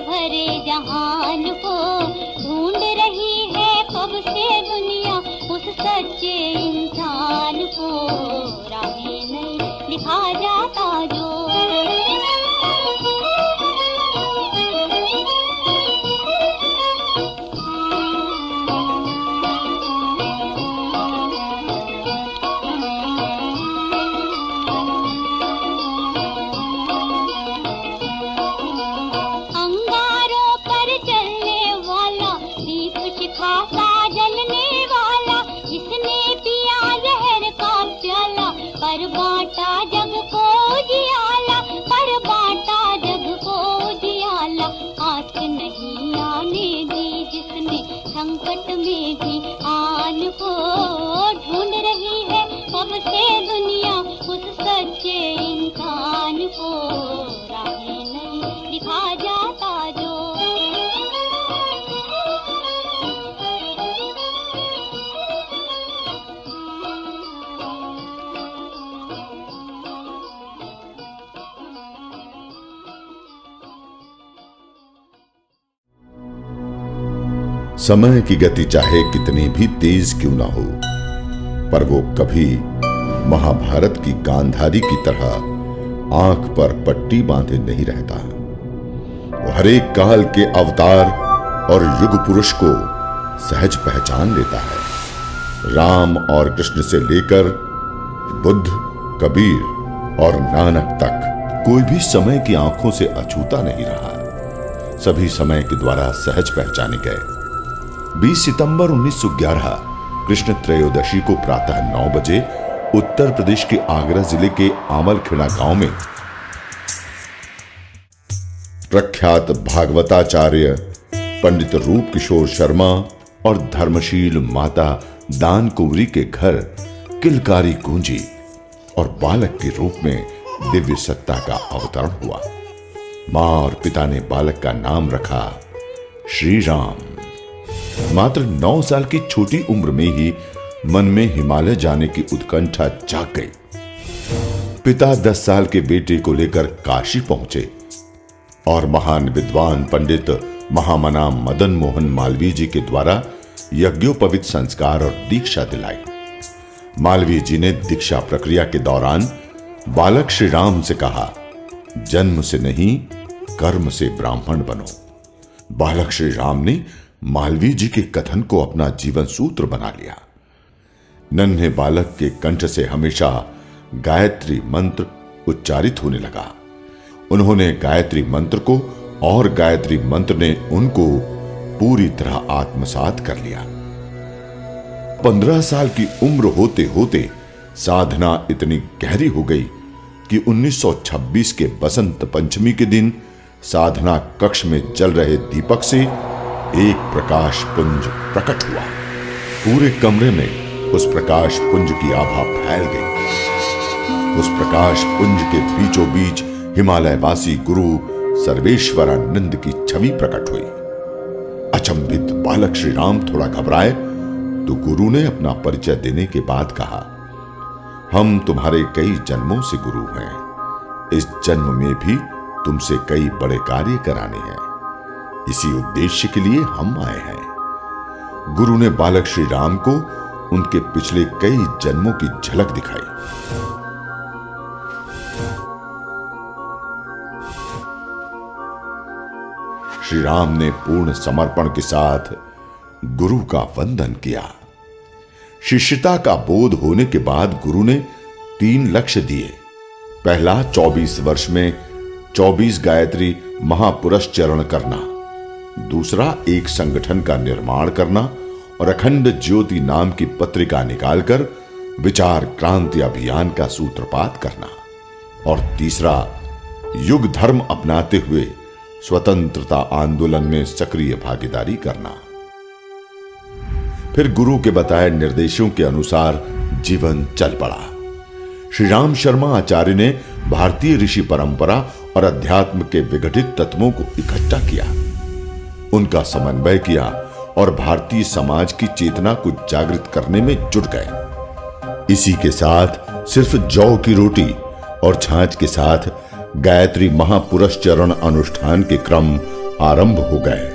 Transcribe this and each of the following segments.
भरे जहान को ढूंढ रही है कब से दुनिया उस सच्चे इंसान को। राहें नहीं दिखा जाता जो पर बांटा जग को जियाला, पर बांटा जग को जियाला। आस नहीं आने दी जिसने संकट में भी आन को ढूंढ रही है कब से दुनिया उस सच्चे इंसान को। राहें नहीं दिखा जाता जो समय की गति चाहे कितनी भी तेज क्यों ना हो, पर वो कभी महाभारत की गांधारी की तरह आंख पर पट्टी बांधे नहीं रहता। वो हर एक काल के अवतार और युग पुरुष को सहज पहचान लेता है। राम और कृष्ण से लेकर बुद्ध, कबीर और नानक तक कोई भी समय की आंखों से अछूता नहीं रहा। सभी समय के द्वारा सहज पहचाने गए। 20 सितंबर 1911 कृष्ण त्रयोदशी को प्रातः 9 बजे उत्तर प्रदेश के आगरा जिले के आमलखेड़ा गांव में प्रख्यात भागवताचार्य पंडित रूप किशोर शर्मा और धर्मशील माता दान कुंवरी के घर किलकारी गूंजी और बालक के रूप में दिव्य सत्ता का अवतरण हुआ। मां और पिता ने बालक का नाम रखा श्री राम। मात्र 9 साल की छोटी उम्र में ही मन में हिमालय जाने की उत्कंठा जाग गई। पिता 10 साल के बेटे को लेकर काशी पहुंचे और महान विद्वान पंडित महामना मदन मोहन मालवीय जी के द्वारा यज्ञोपवीत संस्कार और दीक्षा दिलाई। मालवीय जी ने दीक्षा प्रक्रिया के दौरान बालक श्री राम से कहा, जन्म से नहीं कर्म से ब्राह्मण बनो। बालक श्री राम ने मालवीय जी के कथन को अपना जीवन सूत्र बना लिया। नन्हे बालक के कंठ से हमेशा गायत्री मंत्र उच्चारित होने लगा। उन्होंने गायत्री मंत्र को और गायत्री मंत्र ने उनको पूरी तरह आत्मसात कर लिया। 15 साल की उम्र होते होते साधना इतनी गहरी हो गई कि 1926 के बसंत पंचमी के दिन साधना कक्ष में जल रहे दीपक से एक प्रकाश पुंज प्रकट हुआ। पूरे कमरे में उस प्रकाश पुंज की आभा फैल गई। उस प्रकाश पुंज के बीचों बीच हिमालयवासी गुरु सर्वेश्वरानंद की छवि प्रकट हुई। अचंभित बालक श्री राम थोड़ा घबराए तो गुरु ने अपना परिचय देने के बाद कहा, हम तुम्हारे कई जन्मों से गुरु हैं। इस जन्म में भी तुमसे कई बड़े कार्य कराने हैं। इसी उद्देश्य के लिए हम आए हैं। गुरु ने बालक श्री राम को उनके पिछले कई जन्मों की झलक दिखाई। श्री राम ने पूर्ण समर्पण के साथ गुरु का वंदन किया। शिष्यता का बोध होने के बाद गुरु ने 3 लक्ष्य दिए। पहला 24 वर्ष में 24 गायत्री महापुरस्चरण करना, दूसरा एक संगठन का निर्माण करना और अखंड ज्योति नाम की पत्रिका निकालकर विचार क्रांति अभियान का सूत्रपात करना, और तीसरा युग धर्म अपनाते हुए स्वतंत्रता आंदोलन में सक्रिय भागीदारी करना। फिर गुरु के बताए निर्देशों के अनुसार जीवन चल पड़ा। श्री राम शर्मा आचार्य ने भारतीय ऋषि परंपरा और अध्यात्म के विघटित तत्वों को इकट्ठा किया, उनका समन्वय किया और भारतीय समाज की चेतना को जागृत करने में जुट गए। इसी के साथ सिर्फ जौ की रोटी और छाछ के साथ गायत्री महापुरस्चरण अनुष्ठान के क्रम आरंभ हो गए।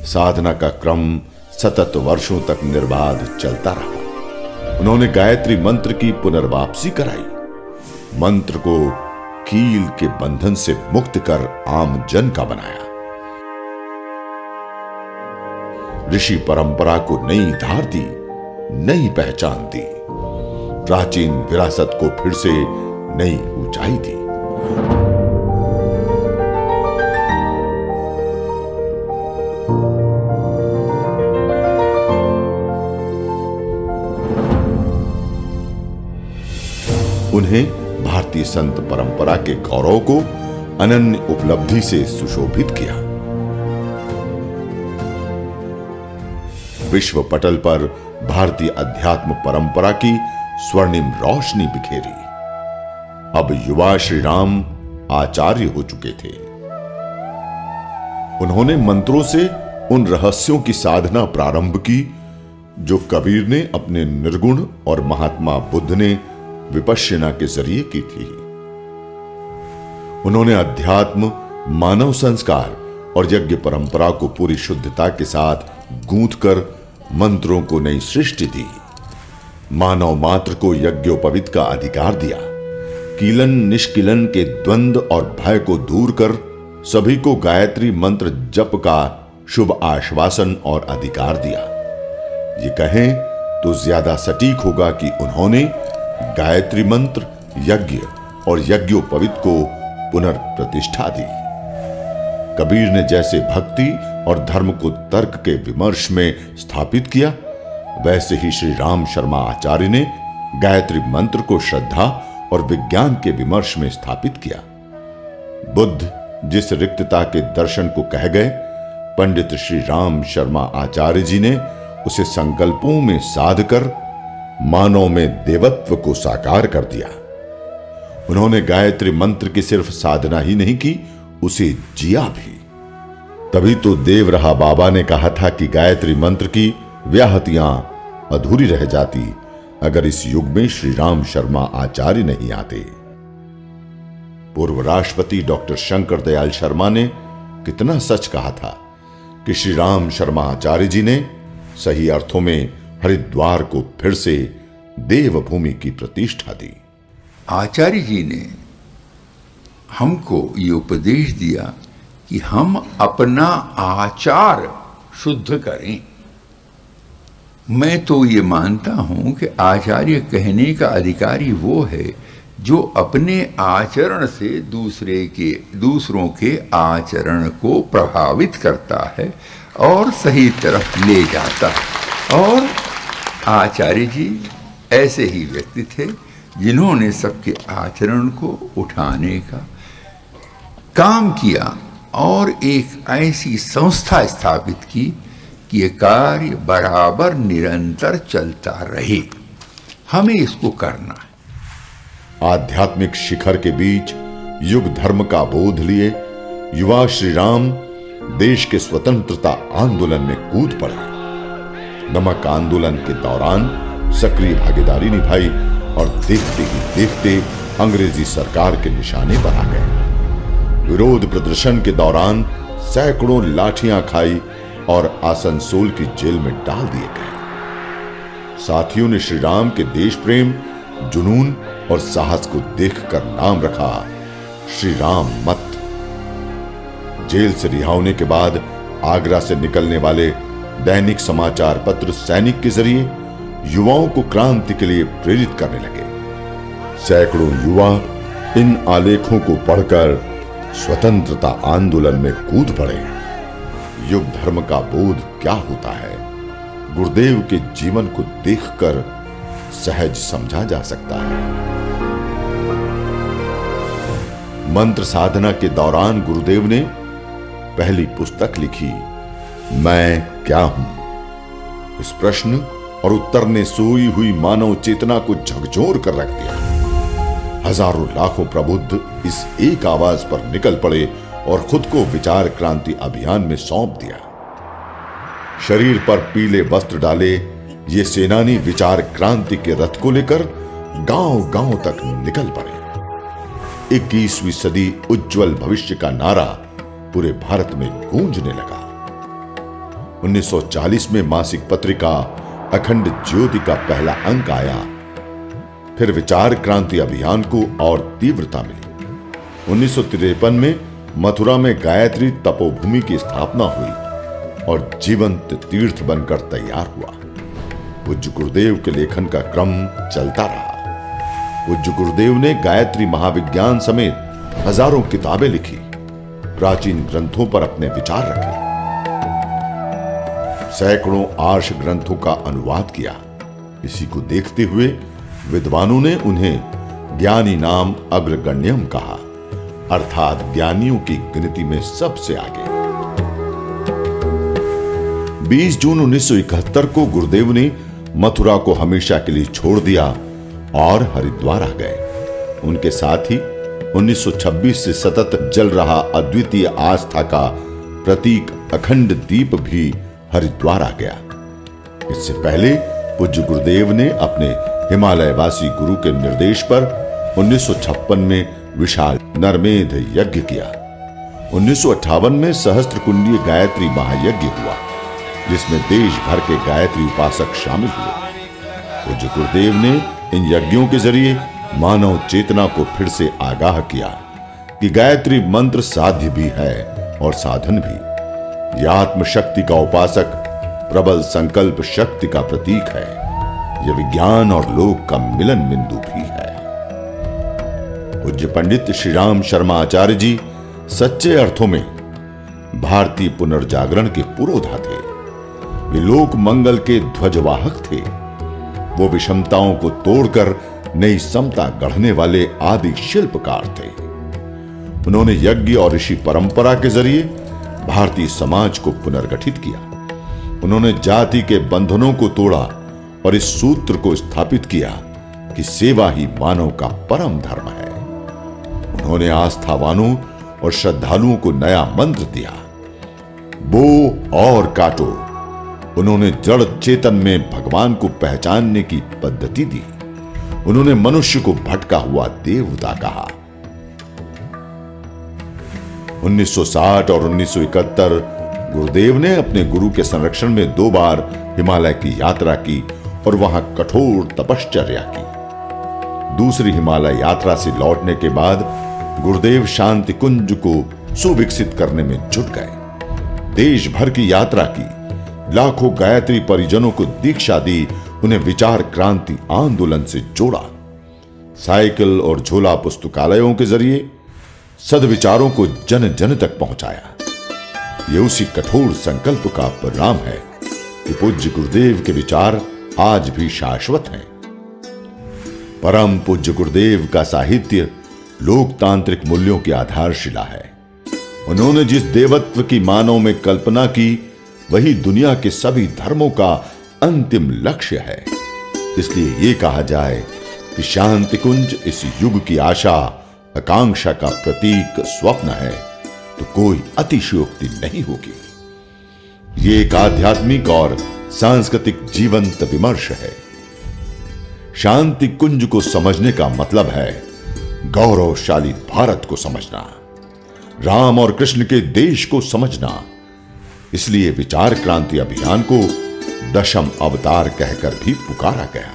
साधना का क्रम सतत वर्षों तक निर्बाध चलता रहा। उन्होंने गायत्री मंत्र की पुनर्वापसी कराई, मंत्र को कील के बंधन से मुक्त कर आम जन का बनाया, ऋषि परंपरा को नई धार दी, नई पहचान दी, प्राचीन विरासत को फिर से नई ऊंचाई दी। उन्हें भारतीय संत परंपरा के गौरव को अनन्य उपलब्धि से सुशोभित किया। विश्व पटल पर भारतीय अध्यात्म परंपरा की स्वर्णिम रोशनी बिखेरी। अब युवा श्री राम आचार्य हो चुके थे। उन्होंने मंत्रों से उन रहस्यों की साधना प्रारंभ की जो कबीर ने अपने निर्गुण और महात्मा बुद्ध ने विपश्यना के जरिए की थी। उन्होंने अध्यात्म, मानव संस्कार और यज्ञ परंपरा को पूरी शुद्धता के साथ गूंथकर मंत्रों को नई सृष्टि दी। मानव मात्र को यज्ञोपवीत का अधिकार दिया। कीलन निष्कीलन के द्वंद्व और भय को दूर कर सभी को गायत्री मंत्र जप का शुभ आश्वासन और अधिकार दिया। ये कहें तो ज्यादा सटीक होगा कि उन्होंने गायत्री मंत्र, यज्ञ और यज्ञोपवीत को पुनर्प्रतिष्ठा दी। कबीर ने जैसे भक्ति और धर्म को तर्क के विमर्श में स्थापित किया, वैसे ही श्री राम शर्मा आचार्य ने गायत्री मंत्र को श्रद्धा और विज्ञान के विमर्श में स्थापित किया। बुद्ध जिस रिक्तता के दर्शन को कह गए, पंडित श्री राम शर्मा आचार्य जी ने उसे संकल्पों में साध कर मानव में देवत्व को साकार कर दिया। उन्होंने गायत्री मंत्र की सिर्फ साधना ही नहीं की, उसे जिया भी। तभी तो देवरहा बाबा ने कहा था कि गायत्री मंत्र की व्याहतियां अधूरी रह जाती अगर इस युग में श्री राम शर्मा आचार्य नहीं आते। पूर्व राष्ट्रपति डॉक्टर शंकर दयाल शर्मा ने कितना सच कहा था कि श्री राम शर्मा आचार्य जी ने सही अर्थों में हरिद्वार को फिर से देवभूमि की प्रतिष्ठा दी। आचार्य जी ने हमको ये उपदेश दिया कि हम अपना आचार शुद्ध करें। मैं तो ये मानता हूं कि आचार्य कहने का अधिकारी वो है जो अपने आचरण से दूसरों के आचरण को प्रभावित करता है और सही तरफ ले जाता है। और आचार्य जी ऐसे ही व्यक्ति थे जिन्होंने सबके आचरण को उठाने का काम किया और एक ऐसी संस्था स्थापित की कि ये कार्य बराबर निरंतर चलता रहे। हमें इसको करना है। आध्यात्मिक शिखर के बीच युग धर्म का बोध लिए युवा श्री राम देश के स्वतंत्रता आंदोलन में कूद पड़े। नमक आंदोलन के दौरान सक्रिय भागीदारी निभाई और देखते ही देखते अंग्रेजी सरकार के निशाने पर आ गए। विरोध प्रदर्शन के दौरान सैकड़ों लाठियां खाई और आसनसोल की जेल में डाल दिए गए। साथियों ने श्री राम के देश प्रेम, जुनून और साहस को देखकर नाम रखा श्री राम मत। जेल से रिहा होने के बाद आगरा से निकलने वाले दैनिक समाचार पत्र सैनिक के जरिए युवाओं को क्रांति के लिए प्रेरित करने लगे। सैकड़ों युवा इन आलेखों को पढ़कर स्वतंत्रता आंदोलन में कूद पड़े। युग धर्म का बोध क्या होता है, गुरुदेव के जीवन को देखकर सहज समझा जा सकता है। मंत्र साधना के दौरान गुरुदेव ने पहली पुस्तक लिखी, मैं क्या हूं। इस प्रश्न और उत्तर ने सोई हुई मानव चेतना को झकझोर कर रख दिया। हजारों लाखों प्रबुद्ध इस एक आवाज पर निकल पड़े और खुद को विचार क्रांति अभियान में सौंप दिया। शरीर पर पीले वस्त्र डाले ये सेनानी विचार क्रांति के रथ को लेकर गांव-गांव तक निकल पड़े। 21वीं सदी उज्जवल भविष्य का नारा पूरे भारत में गूंजने लगा। 1940 में मासिक पत्रिका अखंड ज्योति का पहला अंक आया। फिर विचार क्रांति अभियान को और तीव्रता मिली। 1953 में मथुरा में गायत्री तपोभूमि की स्थापना हुई और जीवंत तीर्थ बनकर तैयार हुआ। पूज्य गुरुदेव के लेखन का क्रम चलता रहा। पूज्य गुरुदेव ने गायत्री महाविज्ञान समेत हजारों किताबें लिखी, प्राचीन ग्रंथों पर अपने विचार रखे, सैकड़ों आर्ष ग्रंथों का अनुवाद किया। इसी को देखते हुए विद्वानों ने उन्हें ज्ञानी नाम अग्रगण्यम कहा, अर्थात ज्ञानियों की गिनती में सबसे आगे। 20 जून 1971 को गुरुदेव ने मथुरा को हमेशा के लिए छोड़ दिया और हरिद्वार आ गए। उनके साथ ही 1926 से सतत जल रहा अद्वितीय आस्था का प्रतीक अखंड दीप भी हरिद्वार आ गया। इससे पहले पूज्य गुरुदेव ने अपने हिमालयवासी गुरु के निर्देश पर 1956 में विशाल नरमेध यज्ञ किया। 1958 में सहस्त्रकुंडीय गायत्री महायज्ञ हुआ, जिसमें देश भर के गायत्री उपासक शामिल हुए। पूज्य गुरुदेव ने इन यज्ञों के जरिए मानव चेतना को फिर से आगाह किया कि गायत्री मंत्र साध्य भी है और साधन भी। यह आत्मशक्ति का उपासक प्रबल संकल्प शक्ति का प्रतीक है। यह विज्ञान और लोक का मिलन बिंदु भी है। पूज्य पंडित श्री राम शर्मा आचार्य जी सच्चे अर्थों में भारतीय पुनर्जागरण के पुरोधा थे। वे लोक मंगल के ध्वजवाहक थे। वो विषमताओं को तोड़कर नई समता गढ़ने वाले आदि शिल्पकार थे। उन्होंने यज्ञ और ऋषि परंपरा के जरिए भारतीय समाज को पुनर्गठित किया। उन्होंने जाति के बंधनों को तोड़ा और इस सूत्र को स्थापित किया कि सेवा ही मानव का परम धर्म है। उन्होंने आस्थावानों और श्रद्धालुओं को नया मंत्र दिया, बो और काटो। उन्होंने जड़ चेतन में भगवान को पहचानने की पद्धति दी। उन्होंने मनुष्य को भटका हुआ देवता कहा। 1960 और 1971 गुरुदेव ने अपने गुरु के संरक्षण में 2 बार हिमालय की यात्रा की और वहां कठोर तपश्चर्या की। दूसरी हिमालय यात्रा से लौटने के बाद गुरुदेव शांति कुंज को सुविकसित करने में जुट गए। देश भर की यात्रा की, लाखों गायत्री परिजनों को दीक्षा दी, उन्हें विचार क्रांति आंदोलन से जोड़ा। साइकिल और झोला पुस्तकालयों के जरिए सद्विचारों को जन जन तक पहुंचाया। यह उसी कठोर संकल्प का परिणाम है कि पूज्य गुरुदेव के विचार आज भी शाश्वत हैं। परम पूज्य गुरुदेव का साहित्य लोकतांत्रिक मूल्यों की आधारशिला है। उन्होंने जिस देवत्व की मानव में कल्पना की, वही दुनिया के सभी धर्मों का अंतिम लक्ष्य है। इसलिए यह कहा जाए कि शांति कुंज इस युग की आशा आकांक्षा का प्रतीक स्वप्न है, तो कोई अतिशयोक्ति नहीं होगी। ये एक आध्यात्मिक और सांस्कृतिक जीवंत विमर्श है। शांति कुंज को समझने का मतलब है गौरवशाली भारत को समझना, राम और कृष्ण के देश को समझना। इसलिए विचार क्रांति अभियान को दशम अवतार कहकर भी पुकारा गया।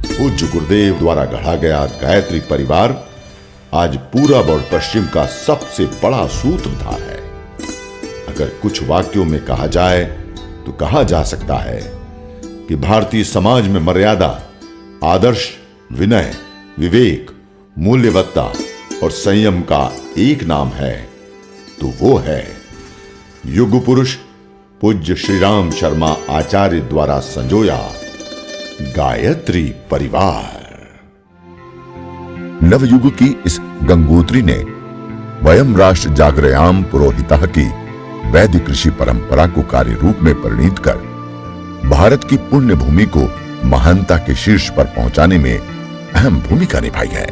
पूज्य गुरुदेव द्वारा गढ़ा गया गायत्री परिवार आज पूरब और पश्चिम का सबसे बड़ा सूत्रधार है। अगर कुछ वाक्यों में कहा जाए तो कहा जा सकता है कि भारतीय समाज में मर्यादा, आदर्श, विनय, विवेक, मूल्यवत्ता और संयम का एक नाम है, तो वो है युग पुरुष पूज्य श्री राम शर्मा आचार्य द्वारा संजोया गायत्री परिवार। नवयुग की इस गंगोत्री ने वयम राष्ट्र जागरयाम पुरोहितः की वैदिक ऋषि परंपरा को कार्य रूप में परिणीत कर भारत की पुण्य भूमि को महानता के शीर्ष पर पहुंचाने में अहम भूमिका निभाई है।